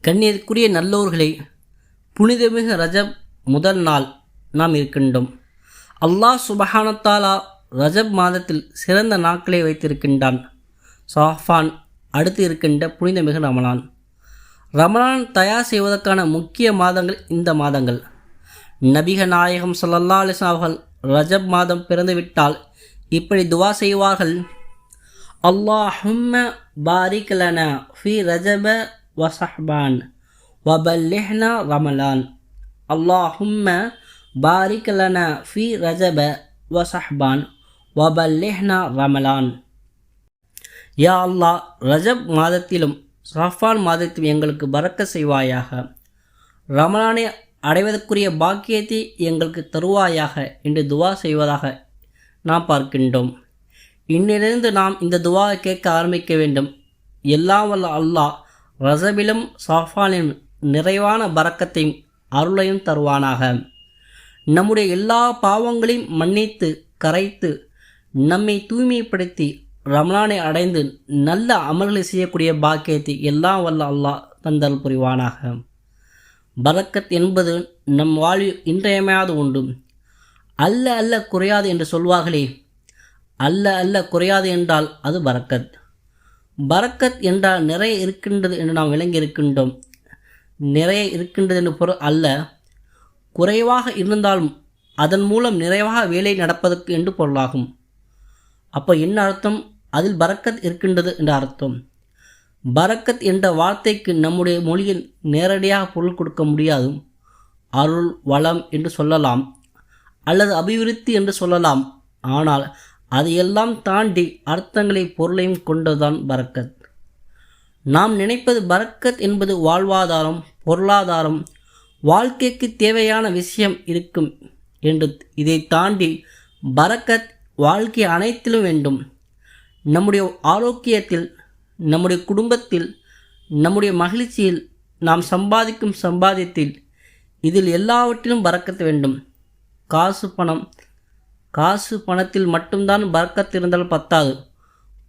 கண்ணியத்துக்குரிய நல்லோர்களே, புனிதமிகு ரஜப் முதல் நாள் நாம் இருக்கின்றோம். அல்லாஹ் சுபஹானத்தாலா ரஜப் மாதத்தில் சிறந்த நாட்களை வைத்திருக்கின்றான். ஷாஃபான், அடுத்து இருக்கின்ற புனிதமிகு ரமலான். ரமலான் தயார் செய்வதற்கான முக்கிய மாதங்கள் இந்த மாதங்கள். நபிக நாயகம் ஸல்லல்லாஹு அலைஹி வஸல்லம் அவர்கள் ரஜப் மாதம் பிறந்துவிட்டால் இப்படி துவா செய்வார்கள்: அல்லாஹும்ம பாரிக் லனா ஃபி ரஜப வ ஷஅபான் வ பல்லிஹ்னா ரமலான். அல்லாஹும்ம பாரிக் லனா ஃபி ரஜப வ ஷஅபான் வ பல்லிஹ்னா ரமலான். யா அல்லாஹ், ரஜப் மாதத்திலும் ஷாஃபான் மாதத்திலும் எங்களுக்கு பரக்க செய்வாயாக. ரமலானை அடைவதற்குரிய பாக்கியத்தை எங்களுக்கு தருவாயாக என்று துவா செய்வதாக நாம் பார்க்கின்றோம். இன்னிலிருந்து நாம் இந்த துவாவை கேட்க ஆரம்பிக்க வேண்டும். எல்லாம் வல்ல அல்லாஹ் ரஜபிலும் ஷாஃபானிலும் நிறைவான பரக்கத்தையும் அருளையும் தருவானாக. நம்முடைய எல்லா பாவங்களையும் மன்னித்து கரைத்து நம்மை தூய்மைப்படுத்தி ரமலானை அடைந்து நல்ல அமல்களை செய்யக்கூடிய பாக்கியத்தை எல்லாம் வல்ல அல்லாஹ் தந்தல் புரிவானாக. பரக்கத் என்பது நம் வாழ்வில் இன்றியமையாத உண்டு. அல்ல அல்ல குறையாது என்று சொல்வார்களே, அல்ல அல்ல குறையாது என்றால் அது பரக்கத். பரக்கத் என்றால் நிறைய இருக்கின்றது என்று நாம் விளங்கி இருக்கின்றோம். நிறைய இருக்கின்றது என்று பொருள் அல்ல, குறைவாக இருந்தாலும் அதன் மூலம் நிறைவாக வேலை நடப்பதற்கு என்று பொருளாகும். அப்போ என்ன அர்த்தம்? அதில் பரக்கத் இருக்கின்றது என்ற அர்த்தம். பரக்கத் என்ற வார்த்தைக்கு நம்முடைய மொழியில் நேரடியாக பொருள் கொடுக்க முடியாது. அருள், வளம் என்று சொல்லலாம், அல்லது அபிவிருத்தி என்று சொல்லலாம். ஆனால் அதையெல்லாம் தாண்டி அர்த்தங்களை பொருளையும் கொண்டதுதான் பரக்கத். நாம் நினைப்பது பரக்கத் என்பது வாழ்வாதாரம், பொருளாதாரம், வாழ்க்கைக்கு தேவையான விஷயம் இருக்கும் என்று. இதை தாண்டி பரக்கத் வாழ்க்கை அனைத்திலும் வேண்டும். நம்முடைய ஆரோக்கியத்தில், நம்முடைய குடும்பத்தில், நம்முடைய மகிழ்ச்சியில், நாம் சம்பாதிக்கும் சம்பாதியத்தில், இதில் எல்லாவற்றிலும் பரக்கத் வேண்டும். காசு பணத்தில் மட்டும்தான் பரக்கத் இருந்தால் பத்தாது.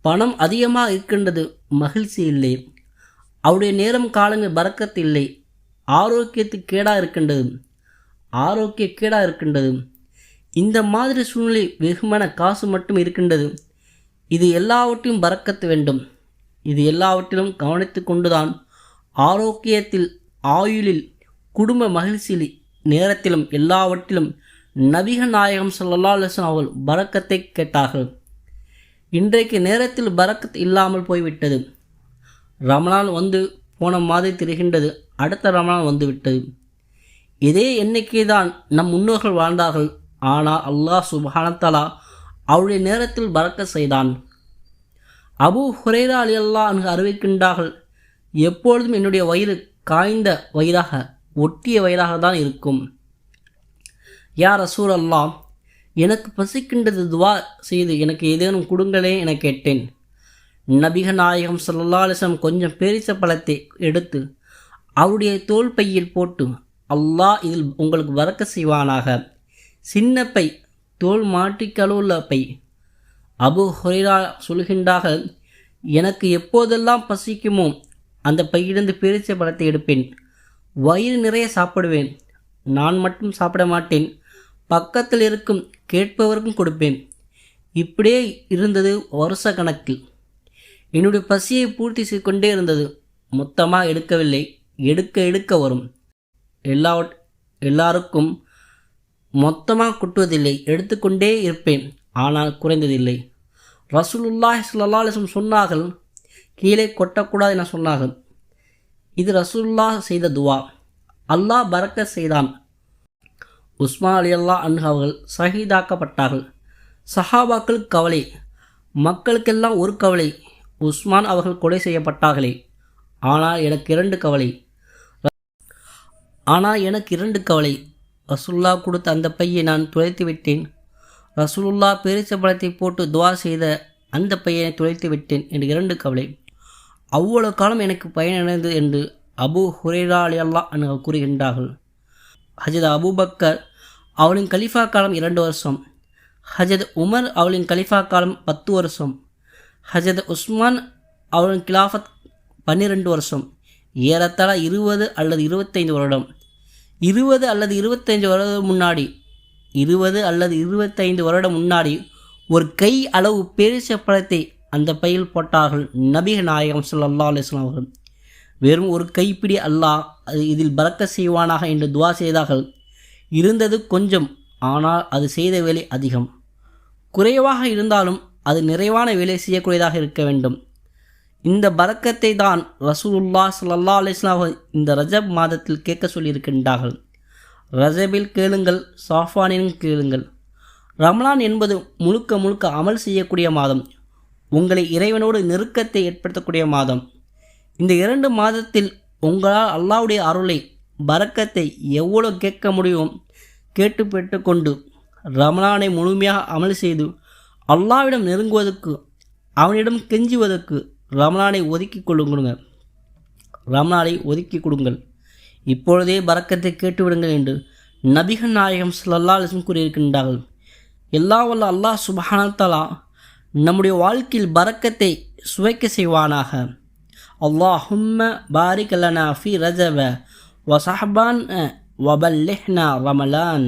பணம் அதிகமாக இருக்கின்றது, மகிழ்ச்சி இல்லை. அவருடைய நேரம் காலங்கள் பரக்கத் இல்லை. ஆரோக்கியத்துக்கு கேடாக இருக்கின்றது. இந்த மாதிரி சூழ்நிலை வெகுமான காசு மட்டும் இருக்கின்றது. இது எல்லாவற்றையும் பரக்கத்து வேண்டும். இது எல்லாவற்றிலும் கவனித்து கொண்டுதான் ஆரோக்கியத்தில், ஆயுளில், குடும்ப மகிழ்ச்சியில், நேரத்திலும் எல்லாவற்றிலும் நபிக நாயகம் ஸல்லல்லாஹு அலைஹி வஸல்லம் அவர்கள் பரக்கத்தை கேட்டார்கள். இன்றைக்கு நேரத்தில் பரக்கத் இல்லாமல் போய்விட்டது. ரமலான் வந்து போன மாதம் தெரிகின்றது, அடுத்த ரமலான் வந்துவிட்டது. இதே எண்ணிக்கை தான் நம் முன்னோர்கள் வாழ்ந்தார்கள். ஆனால் அல்லாஹ் சுப்ஹானஹு வ தஆலா அவருடைய நேரத்தில் பரக்கத் செய்தான். அபூ ஹுரைரா ரலியல்லாஹு அன்ஹு அறிவிக்கின்றார்கள்: எப்பொழுதும் என்னுடைய வயிறு காய்ந்த வயிறாக, ஒட்டிய வயிறாக தான் இருக்கும். யா ரசூலல்லாஹ், எனக்கு பசிக்கின்றது, துவா செய்து எனக்கு ஏதேனும் கொடுங்களே என கேட்டேன். நபிக நாயகம் ஸல்லல்லாஹு அலைஹி வஸல்லம் கொஞ்சம் பேரிச்ச பழத்தை எடுத்து அவருடைய தோள் பையில் போட்டு, அல்லாஹ் இதில் உங்களுக்கு பரக்கத் செய்வானாக. சின்ன பை, தோல் மாட்டி கழுவுள்ள பை. அபூ ஹுரைரா சொல்கின்றார்கள்: எனக்கு எப்போதெல்லாம் பசிக்குமோ அந்த பையிலிருந்து பேரிச்சை பழத்தை எடுப்பேன். வயிறு நிறைய சாப்பிடுவேன். நான் மட்டும் சாப்பிட மாட்டேன், பக்கத்தில் இருக்கும் கேட்பவருக்கும் கொடுப்பேன். இப்படியே இருந்தது வருஷ கணக்கில். என்னுடைய பசியை பூர்த்தி செய்து கொண்டே இருந்தது. மொத்தமாக எடுக்கவில்லை, எடுக்க வரும். எல்லாருக்கும் மொத்தமாக கொட்டுவதில்லை, எடுத்துக்கொண்டே இருப்பேன். ஆனால் குறைந்ததில்லை. ரசூலுல்லாஹி ஸல்லல்லாஹு அலைஹி வஸல்லம் சொன்னார்கள், கீழே கொட்டக்கூடாது என சொன்னார்கள். இது ரசூலுல்லாஹ் செய்த துவா. அல்லாஹ் பரக்கத் செய்தான். உஸ்மான் ரலியல்லாஹு அன்ஹு அவர்கள் ஷஹீதாக்கப்பட்டார்கள். சஹாபாக்கள் கவலை, மக்களுக்கெல்லாம் ஒரு கவலை, உஸ்மான் அவர்கள் கொலை செய்யப்பட்டார்களே. ஆனால் எனக்கு இரண்டு கவலை. ரசூலுல்லாஹ் கொடுத்த அந்த பையை நான் துளைத்து விட்டேன். ரசூலுல்லாஹ் பேரிச்சம்பழத்தை போட்டு துவா செய்த அந்த பையனை துளைத்து விட்டேன் என்று இரண்டு கவலை. அவ்வளவு காலம் எனக்கு பயனடைந்தது என்று அபூ ஹுரைரா ரலியல்லாஹு அன்ஹு கூறுகின்றார்கள். ஹஜ்ரத் அபூபக்கர் அவளின் கலிஃபா காலம் 2 வருஷம். ஹஜ்ரத் உமர் அவளின் கலிஃபா காலம் 10 வருஷம். ஹஜ்ரத் உஸ்மான் அவளின் கிலாஃபத் 12 வருஷம். ஏறத்தாழ 20 அல்லது 25 வருடம் 20 அல்லது 25 வருடம் முன்னாடி 20 அல்லது 25 வருடம் முன்னாடி ஒரு கை அளவு பேரிச்சப்பழத்தை அந்த பையில் போட்டார்கள் நபிகள் நாயகம் ஸல்லல்லாஹு அலைஹி வஸல்லம் அவர்கள். வெறும் ஒரு கைப்பிடி அல்லாஹ் அது இதில் பறக்க செய்வானாக என்று துவா செய்தார்கள். இருந்தது கொஞ்சம், ஆனால் அது செய்த வேலை அதிகம். குறைவாக இருந்தாலும் அது நிறைவான வேலை செய்யக்கூடியதாக இருக்க வேண்டும். இந்த பரக்கத்தை தான் ரசூலுல்லாஹ் ஸல்லல்லாஹு அலைஹி வஸல்லம் இந்த ரஜப் மாதத்தில் கேட்க சொல்லியிருக்கின்றார்கள். ரஜபில் கேளுங்கள், சாஃபானிலும் கேளுங்கள். ரமலான் என்பது முழுக்க முழுக்க அமல் செய்யக்கூடிய மாதம், உங்களை இறைவனோடு நெருக்கத்தை ஏற்படுத்தக்கூடிய மாதம். இந்த 2 மாதத்தில் உங்களால் அல்லாஹ்வுடைய அருளை பரக்கத்தை எவ்வளோ கேட்க முடியும் கேட்டு பெற்றுக்கொண்டு ரமலானை முழுமையாக அமல் செய்து அல்லாஹ்விடம் நெருங்குவதற்கு, அவனிடம் கெஞ்சுவதற்கு ரமலானை ஒதுக்கி கொள்ளுங்க. ரமலானை ஒதுக்கி கொடுங்கள், இப்பொழுதே பரக்கத்தை கேட்டுவிடுங்கள் என்று நபிகள் நாயகம் ஸல்லல்லாஹு அலைஹி வஸல்லம் கூறியிருக்கின்றார்கள். எல்லாம் வல்ல அல்லாஹ் சுப்ஹானஹு வ தஆலா நம்முடைய வாழ்க்கையில் பரக்கத்தை சுவைக்க செய்வானாக. அல்லாஹும்ம பாரிக் லனா ஃபி ரஜப வ ஸஹபான் வ பல்லிஹ்னா ரமலான்.